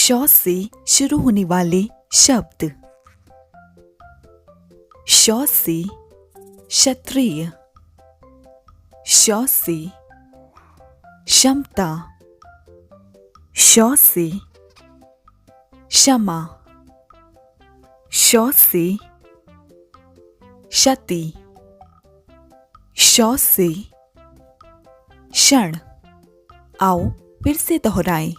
श से शुरू होने वाले शब्द। श से क्षत्रिय, श से क्षमता, श से क्षमा, श से क्षति, श से क्षण। आओ फिर से दोहराएं।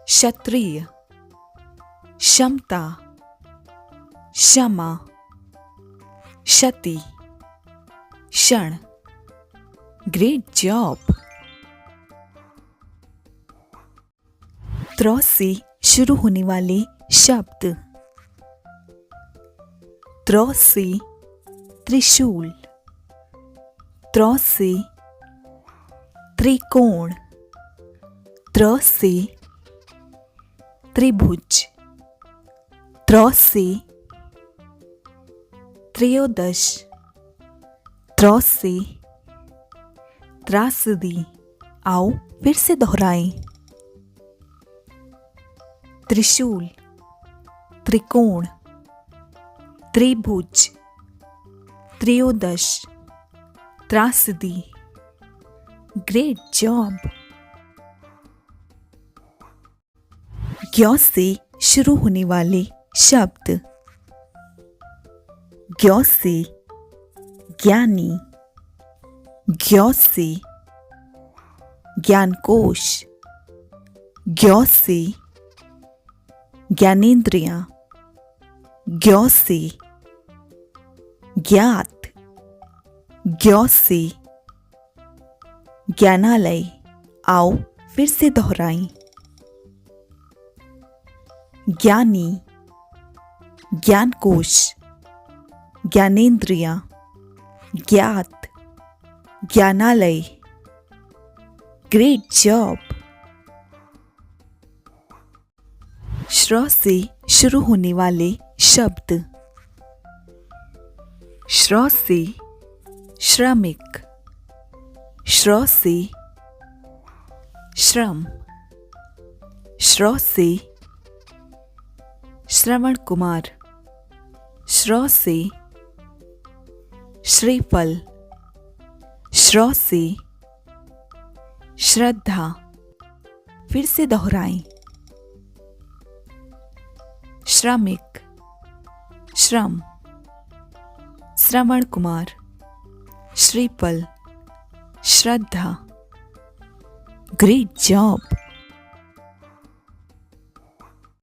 क्षत्रिय, क्षमता, क्षमा, क्षति, क्षण। Great job. त्र से शुरू होने वाले शब्द। त्र से त्रिशूल, त्र से त्रिकोण, त्र से त्रिभुज, त्र से त्रयोदश, त्र से त्रासदी। आओ फिर से दोहराएं। त्रिशूल, त्रिकोण, त्रिभुज, त्रयोदश, त्रासदी। Great job. ज्ञ से शुरू होने वाले शब्द। ज्ञ से ज्ञानी, ज्ञ से ज्ञानकोश, ज्ञ से ज्ञानेंद्रियां, ज्ञ से ज्ञात, ज्ञ से ज्ञानालय। आओ फिर से दोहराएं। ज्ञानी, ज्ञानकोश, ज्ञानेंद्रियां, ज्ञात, ज्ञानालय। Great job. श्र से शुरू होने वाले शब्द। श्र से श्रमिक, श्र से श्रम, श्र से श्रवण कुमार, श्र से श्रीफल, श्र से श्रद्धा। फिर से दोहराएं। श्रमिक, श्रम, श्रवण कुमार, श्रीफल, श्रद्धा। Great job.